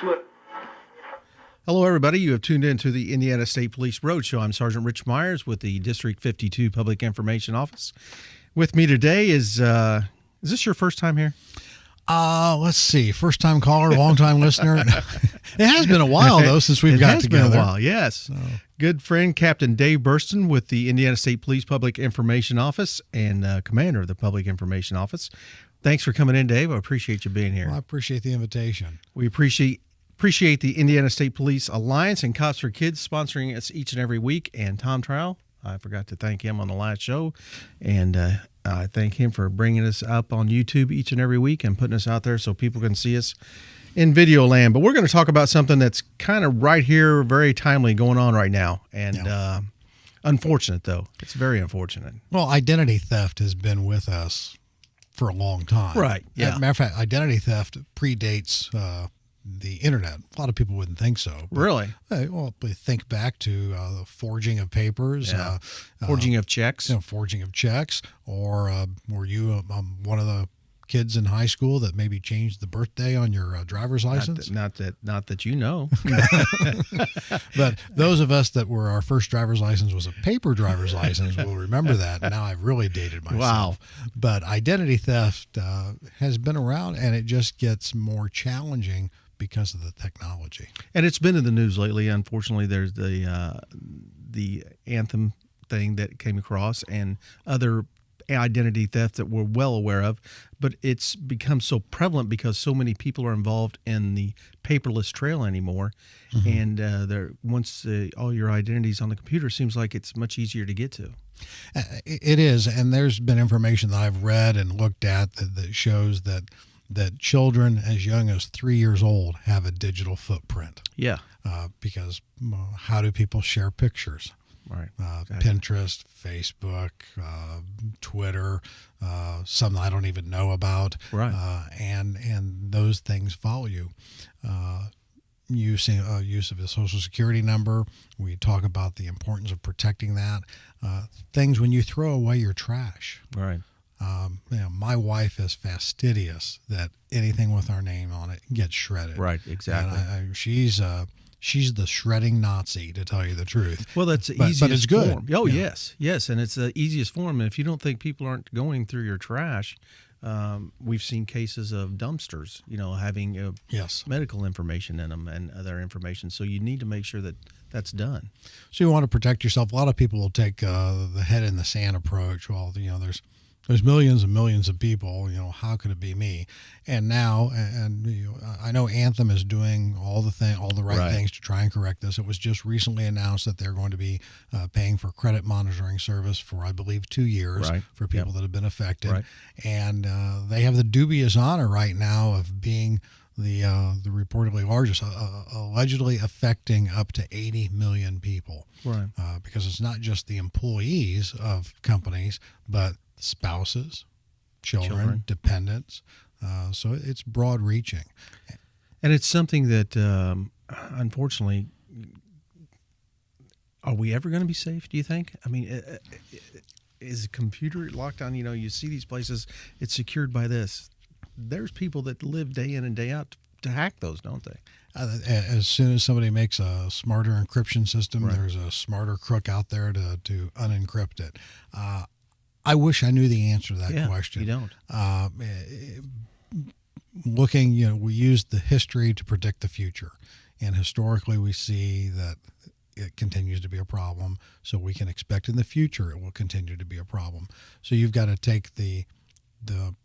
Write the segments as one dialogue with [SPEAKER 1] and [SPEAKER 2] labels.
[SPEAKER 1] to it.
[SPEAKER 2] Hello, everybody. You have tuned in to the Indiana State Police Roadshow. I'm Sergeant Rich Myers with the District 52 Public Information Office. With me today is this your first time here?
[SPEAKER 3] Let's see. First time caller, long time listener. It has been a while though since we've got together.
[SPEAKER 2] It has been a while, yes. So. Good friend Captain Dave Burston with the Indiana State Police Public Information Office and commander of the Public Information Office. Thanks for coming in, Dave. I appreciate you being here.
[SPEAKER 3] Well, I appreciate the invitation.
[SPEAKER 2] We appreciate the Indiana State Police Alliance and Cops for Kids sponsoring us each and every week. And Tom Trowell, I forgot to thank him on the last show. And I thank him for bringing us up on YouTube each and every week and putting us out there so people can see us in video land. But we're going to talk about something that's kind of right here, very timely, going on right now. And unfortunate, though. It's very unfortunate.
[SPEAKER 3] Well, identity theft has been with us for a long time.
[SPEAKER 2] Right, yeah.
[SPEAKER 3] As a matter of fact, identity theft predates the internet. A lot of people wouldn't think so.
[SPEAKER 2] Really?
[SPEAKER 3] Well, think back to the forging of papers,
[SPEAKER 2] forging of checks.
[SPEAKER 3] Forging of checks, or were you one of the kids in high school that maybe changed the birthday on your driver's license?
[SPEAKER 2] Not that you know.
[SPEAKER 3] But those of us that were our first driver's license was a paper driver's license will remember that. Now I've really dated myself.
[SPEAKER 2] Wow.
[SPEAKER 3] But identity theft has been around, and it just gets more challenging because of the technology.
[SPEAKER 2] And it's been in the news lately. Unfortunately, there's the Anthem thing that came across and other identity theft that we're well aware of, but it's become so prevalent because so many people are involved in the paperless trail anymore. Mm-hmm. And once all your identities on the computer, seems like it's much easier to get to.
[SPEAKER 3] It is, and there's been information that I've read and looked at that shows that children as young as 3 years old have a digital footprint.
[SPEAKER 2] Yeah.
[SPEAKER 3] Because how do people share pictures?
[SPEAKER 2] Right.
[SPEAKER 3] Exactly. Pinterest, Facebook, Twitter, some I don't even know about.
[SPEAKER 2] Right.
[SPEAKER 3] And those things follow you. Use of a social security number. We talk about the importance of protecting that. Things when you throw away your trash.
[SPEAKER 2] Right.
[SPEAKER 3] My wife is fastidious that anything with our name on it gets shredded.
[SPEAKER 2] Right, exactly.
[SPEAKER 3] And she's the shredding Nazi, to tell you the truth.
[SPEAKER 2] Well, that's the easiest
[SPEAKER 3] but it's good.
[SPEAKER 2] form. Oh, yeah. Yes, and it's the easiest form. And if you don't think people aren't going through your trash, we've seen cases of dumpsters, having medical information in them and other information. So you need to make sure that that's done.
[SPEAKER 3] So you want to protect yourself. A lot of people will take the head in the sand approach. Well, there's millions and millions of people, how could it be me? And now, I know Anthem is doing all the right things to try and correct this. It was just recently announced that they're going to be paying for credit monitoring service for, I believe, 2 years for people that have been affected. Right. And they have the dubious honor right now of being the reportedly largest, allegedly affecting up to 80 million people.
[SPEAKER 2] Right.
[SPEAKER 3] Because it's not just the employees of companies, but spouses, children, dependents. So it's broad reaching.
[SPEAKER 2] And it's something that, unfortunately, are we ever going to be safe, do you think? I mean, is a computer locked down? You see these places, it's secured by this. There's people that live day in and day out to hack those, don't they?
[SPEAKER 3] As soon as somebody makes a smarter encryption system, there's a smarter crook out there to unencrypt it. I wish I knew the answer to that question.
[SPEAKER 2] You don't.
[SPEAKER 3] We use the history to predict the future. And historically, we see that it continues to be a problem. So we can expect in the future it will continue to be a problem. So you've got to take the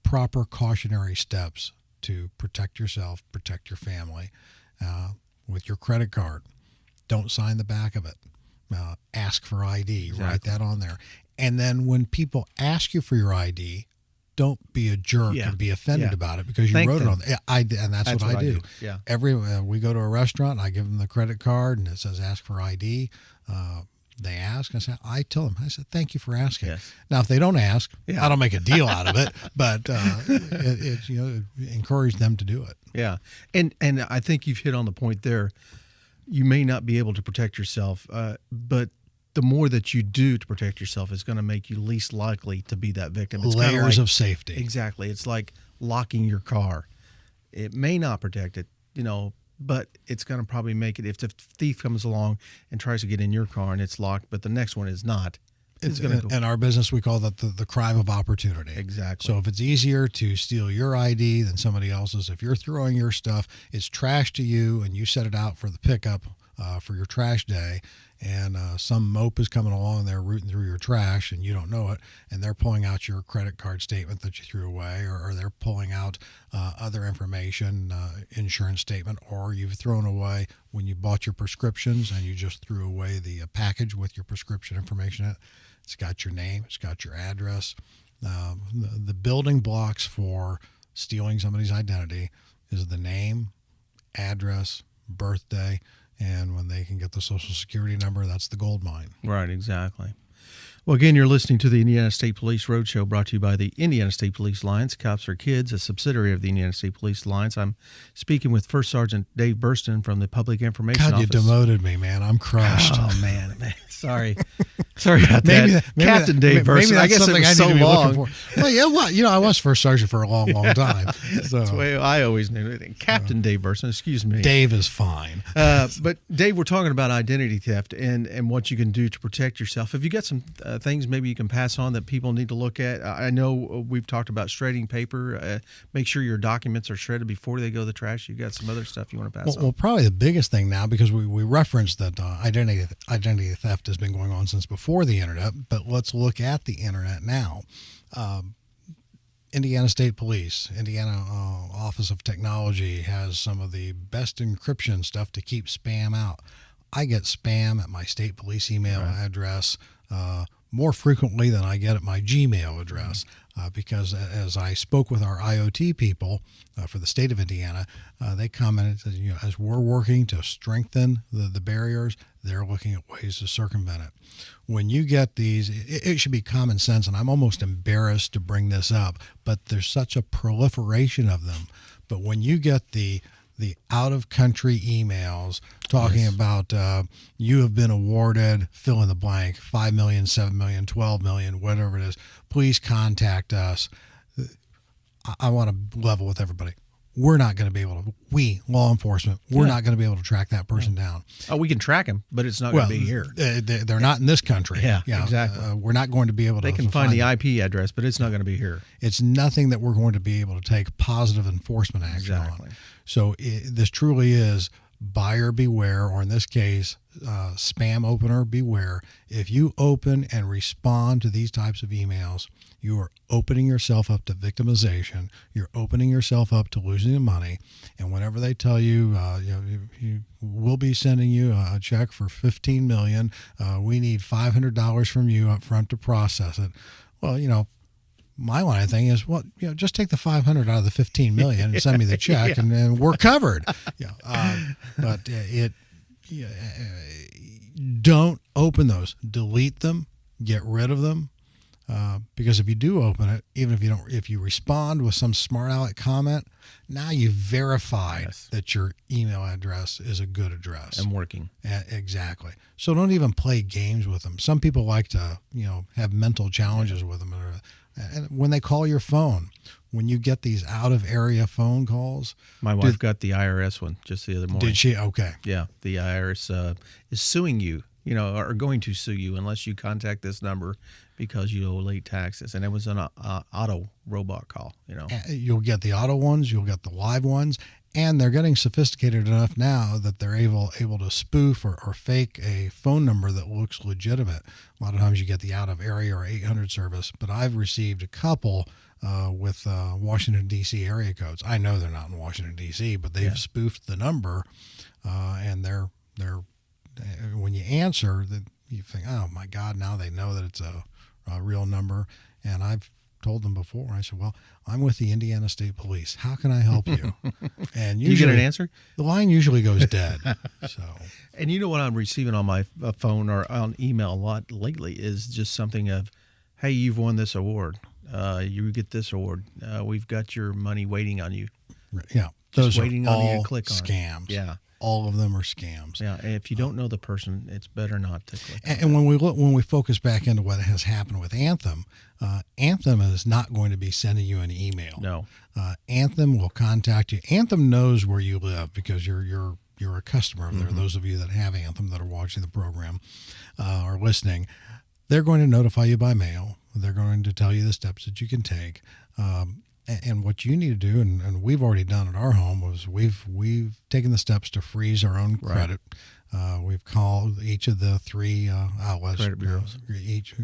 [SPEAKER 3] proper cautionary steps to protect yourself, protect your family. With your credit card, don't sign the back of it. Ask for ID. Exactly. Write that on there. And then when people ask you for your ID, don't be a jerk and be offended about it because you wrote it on there. And that's what I do.
[SPEAKER 2] Yeah.
[SPEAKER 3] We go to a restaurant, I give them the credit card, and it says ask for ID. They ask, I tell them, thank you for asking. Yes. Now, if they don't ask, I don't make a deal out of it, but encourage them to do it.
[SPEAKER 2] Yeah. And I think you've hit on the point there. You may not be able to protect yourself, but the more that you do to protect yourself is going to make you least likely to be that victim. It's
[SPEAKER 3] layers of safety.
[SPEAKER 2] Exactly. It's like locking your car. It may not protect it, but it's going to probably make it if the thief comes along and tries to get in your car and it's locked, but the next one is not. It's going to go.
[SPEAKER 3] In our business, we call that the crime of opportunity.
[SPEAKER 2] Exactly.
[SPEAKER 3] So if it's easier to steal your ID than somebody else's, if you're throwing your stuff, it's trash to you, and you set it out for the pickup for your trash day, and some mope is coming along and they're rooting through your trash and you don't know it, and they're pulling out your credit card statement that you threw away, or they're pulling out other information, insurance statement, or you've thrown away when you bought your prescriptions and you just threw away the package with your prescription information in it. It's got your name, it's got your address. The building blocks for stealing somebody's identity is the name, address, birthday, and when they can get the Social Security number, that's the gold mine.
[SPEAKER 2] Right, exactly. Well, again, you're listening to the Indiana State Police Roadshow, brought to you by the Indiana State Police Alliance, Cops for Kids, a subsidiary of the Indiana State Police Alliance. I'm speaking with First Sergeant Dave Burston from the Public Information
[SPEAKER 3] God,
[SPEAKER 2] Office.
[SPEAKER 3] you demoted me, man. I'm crushed.
[SPEAKER 2] Oh, man. Sorry. Sorry about that. Captain Dave Burston.
[SPEAKER 3] Maybe
[SPEAKER 2] I guess
[SPEAKER 3] something
[SPEAKER 2] it was
[SPEAKER 3] I need
[SPEAKER 2] so
[SPEAKER 3] to be
[SPEAKER 2] long.
[SPEAKER 3] looking for. Well, yeah, well, I was First Sergeant for a long, long time. So.
[SPEAKER 2] That's the way I always knew it. Captain Dave Burston, excuse me.
[SPEAKER 3] Dave is fine.
[SPEAKER 2] But Dave, we're talking about identity theft and what you can do to protect yourself. Have you got some things maybe you can pass on that people need to look at? I know we've talked about shredding paper. Make sure your documents are shredded before they go to the trash. You got some other stuff you want to pass on?
[SPEAKER 3] Well, probably the biggest thing now, because we referenced that identity theft has been going on since before the internet, but let's look at the internet now. Indiana State Police, Indiana Office of Technology has some of the best encryption stuff to keep spam out. I get spam at my state police email address more frequently than I get at my Gmail address, because as I spoke with our IoT people for the state of Indiana, they commented that, as we're working to strengthen the barriers, they're looking at ways to circumvent it. When you get these, it should be common sense, and I'm almost embarrassed to bring this up, but there's such a proliferation of them. But when you get the out-of-country emails talking about you have been awarded fill in the blank, 5 million, 7 million, 12 million, whatever it is, please contact us. I want to level with everybody. We're not going to be able to, law enforcement, we're not going to be able to track that person down.
[SPEAKER 2] Oh, we can track them, but it's not going to be here.
[SPEAKER 3] They're not in this country.
[SPEAKER 2] Yeah, exactly.
[SPEAKER 3] We're not going to be able to.
[SPEAKER 2] They can find the IP address, but it's not going to be here.
[SPEAKER 3] It's nothing that we're going to be able to take positive enforcement action on. So this truly is buyer beware, or in this case, spam opener beware. If you open and respond to these types of emails, you are opening yourself up to victimization. You're opening yourself up to losing the money. And whenever they tell you, we'll be sending you a check for $15 million, we need $500 from you up front to process it. Well, my line of thing is, just take the 500 out of the 15 million and send me the check, and we're covered. But don't open those. Delete them. Get rid of them. Because if you do open it, even if you respond with some smart aleck comment, now you've verified that your email address is a good address
[SPEAKER 2] and working.
[SPEAKER 3] Exactly. So don't even play games with them. Some people like to, have mental challenges with them. And when they call your phone, when you get these out of area phone calls,
[SPEAKER 2] my wife got the IRS one just the other morning.
[SPEAKER 3] Did she? Okay.
[SPEAKER 2] Yeah, the IRS is suing you. Are going to sue you unless you contact this number because you owe late taxes. And it was an auto robot call,
[SPEAKER 3] You'll get the auto ones, you'll get the live ones, and they're getting sophisticated enough now that they're able to spoof or fake a phone number that looks legitimate. A lot of times you get the out of area or 800 service, but I've received a couple with Washington, D.C. area codes. I know they're not in Washington, D.C., but they've spoofed the number, and they're when you answer, that you think, oh my God, now they know that it's a real number. And I've told them before, I said, well, I'm with the Indiana State Police. How can I help you? And usually,
[SPEAKER 2] you get an answer?
[SPEAKER 3] The line usually goes dead.
[SPEAKER 2] And you know what I'm receiving on my phone or on email a lot lately is just something of, hey, you've won this award. You get this award. We've got your money waiting on you.
[SPEAKER 3] Yeah.
[SPEAKER 2] Just
[SPEAKER 3] Those
[SPEAKER 2] waiting
[SPEAKER 3] are
[SPEAKER 2] on you
[SPEAKER 3] all
[SPEAKER 2] to click on
[SPEAKER 3] scams.
[SPEAKER 2] it. Yeah.
[SPEAKER 3] all of them are scams.
[SPEAKER 2] Yeah, and if you don't know the person, it's better not to click.
[SPEAKER 3] And when we focus back into what has happened with Anthem, Anthem is not going to be sending you an email.
[SPEAKER 2] No.
[SPEAKER 3] Anthem will contact you. Anthem knows where you live because you're a customer of there. Those of you that have Anthem that are watching the program or listening, they're going to notify you by mail. They're going to tell you the steps that you can take. And what you need to do, and we've already done at our home, was we've taken the steps to freeze our own credit. We've called each of the three outlets,
[SPEAKER 2] credit bureaus,
[SPEAKER 3] each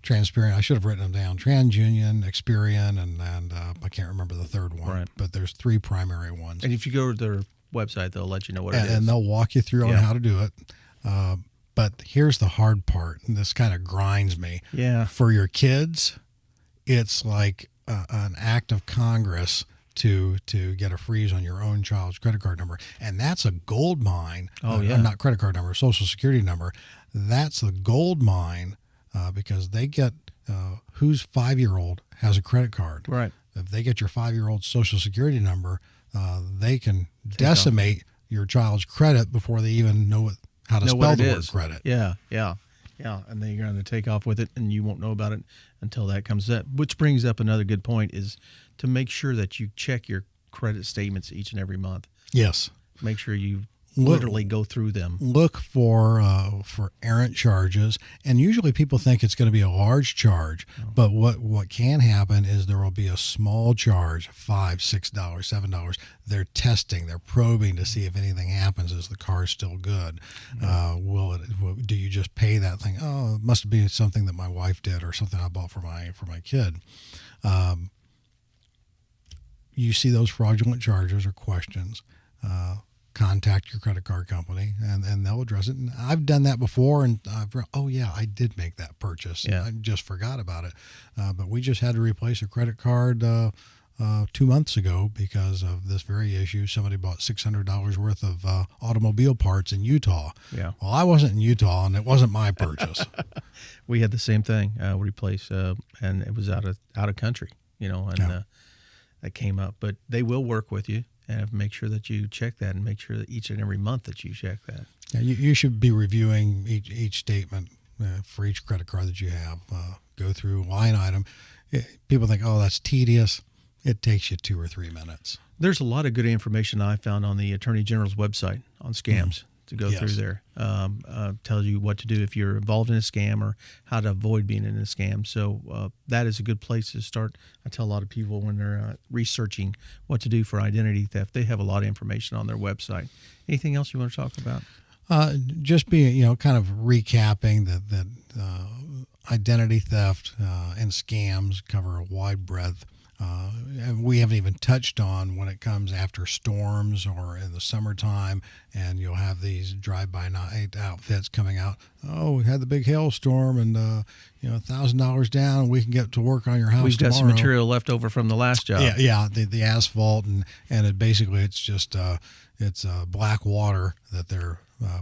[SPEAKER 3] Transparent. I should have written them down: TransUnion, Experian, and I can't remember the third one.
[SPEAKER 2] Right.
[SPEAKER 3] But there's three primary ones.
[SPEAKER 2] And if you go to their website, they'll let you know what it is,
[SPEAKER 3] and they'll walk you through on how to do it. But here's the hard part, and this kind of grinds me.
[SPEAKER 2] Yeah.
[SPEAKER 3] For your kids, it's like an act of Congress to get a freeze on your own child's credit card number, and that's a gold mine. Not credit card number, Social Security number. That's a gold mine because they get whose 5-year-old has a credit card.
[SPEAKER 2] Right.
[SPEAKER 3] If they get your 5-year-old Social Security number, they can decimate your child's credit before they even know how to spell the word credit.
[SPEAKER 2] Yeah. And then you're going to take off with it, and you won't know about it until that comes up. Which brings up another good point, is to make sure that you check your credit statements each and every month.
[SPEAKER 3] Yes.
[SPEAKER 2] Make sure you literally go through them. Look
[SPEAKER 3] for errant charges, and usually people think it's going to be a large charge, but what can happen is there will be a small charge, $5, $6, $7. They're testing, they're probing to see if anything happens. Is the car still good? Do you just pay that thing? Oh, it must be something that my wife did or something I bought for my kid. You see those fraudulent charges or questions. Contact your credit card company and they'll address it. And I've done that before, and I did make that purchase.
[SPEAKER 2] Yeah.
[SPEAKER 3] I just forgot about it. But we just had to replace a credit card 2 months ago because of this very issue. Somebody bought $600 worth of automobile parts in Utah.
[SPEAKER 2] Yeah.
[SPEAKER 3] Well, I wasn't in Utah, and it wasn't my purchase.
[SPEAKER 2] We had the same thing replaced, and it was out of country, that came up. But they will work with you. And make sure that you check that, and make sure that each and every month that you check that.
[SPEAKER 3] Yeah, you should be reviewing each statement for each credit card that you have. Go through line item. People think, oh, that's tedious. It takes you 2 or 3 minutes.
[SPEAKER 2] There's a lot of good information I found on the Attorney General's website on scams to go through there. Tells you what to do if you're involved in a scam or how to avoid being in a scam. So that is a good place to start. I tell a lot of people when they're researching what to do for identity theft, they have a lot of information on their website. Anything else you want to talk about?
[SPEAKER 3] Just being, kind of recapping that identity theft and scams cover a wide breadth. And we haven't even touched on when it comes after storms or in the summertime, and you'll have these drive-by-night outfits coming out. Oh, we had the big hailstorm, and $1,000 down, we can get to work on your house.
[SPEAKER 2] We've got
[SPEAKER 3] tomorrow.
[SPEAKER 2] some material left over from the last job.
[SPEAKER 3] Yeah, the asphalt, and it's just it's black water that they're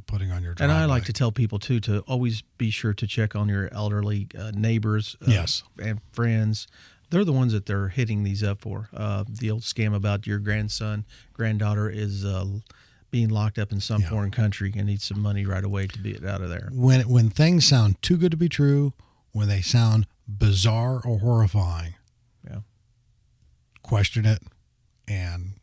[SPEAKER 3] putting on your driveway.
[SPEAKER 2] And I like to tell people too to always be sure to check on your elderly neighbors, and friends. They're the ones that they're hitting these up for. The old scam about your granddaughter is being locked up in some foreign country and needs some money right away to get out of there.
[SPEAKER 3] When things sound too good to be true, when they sound bizarre or horrifying, question it and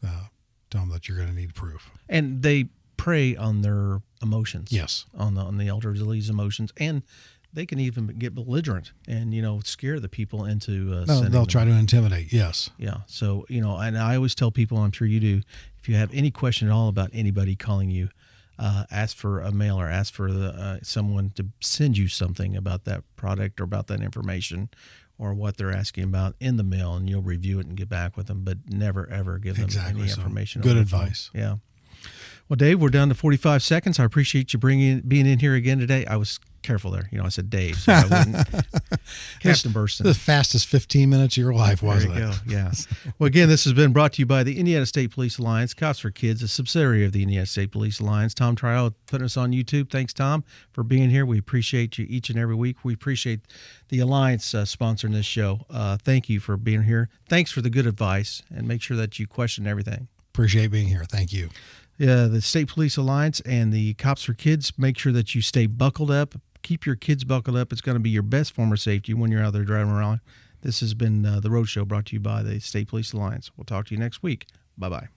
[SPEAKER 3] tell them that you're going to need proof.
[SPEAKER 2] And they prey on their emotions.
[SPEAKER 3] Yes. On
[SPEAKER 2] the elderly's emotions, and they can even get belligerent and, scare the people into
[SPEAKER 3] they'll try to intimidate. Yes.
[SPEAKER 2] Yeah. So, and I always tell people, I'm sure you do, if you have any question at all about anybody calling you, ask for a mail or ask for someone to send you something about that product or about that information or what they're asking about in the mail, and you'll review it and get back with them, but never, ever give them any information.
[SPEAKER 3] Good advice.
[SPEAKER 2] Yeah. Well, Dave, we're down to 45 seconds. I appreciate you being in here again today. I was careful there. I said Dave, so I wouldn't. Captain Burson.
[SPEAKER 3] The fastest 15 minutes of your life, wasn't it?
[SPEAKER 2] There you go, yeah. Well, again, this has been brought to you by the Indiana State Police Alliance, Cops for Kids, a subsidiary of the Indiana State Police Alliance. Tom Trial putting us on YouTube. Thanks, Tom, for being here. We appreciate you each and every week. We appreciate the Alliance sponsoring this show. Thank you for being here. Thanks for the good advice, and make sure that you question everything.
[SPEAKER 3] Appreciate being here. Thank you.
[SPEAKER 2] the State Police Alliance and the Cops for Kids, make sure that you stay buckled up. Keep your kids buckled up. It's going to be your best form of safety when you're out there driving around. This has been the Road Show, brought to you by the State Police Alliance. We'll talk to you next week. Bye-bye.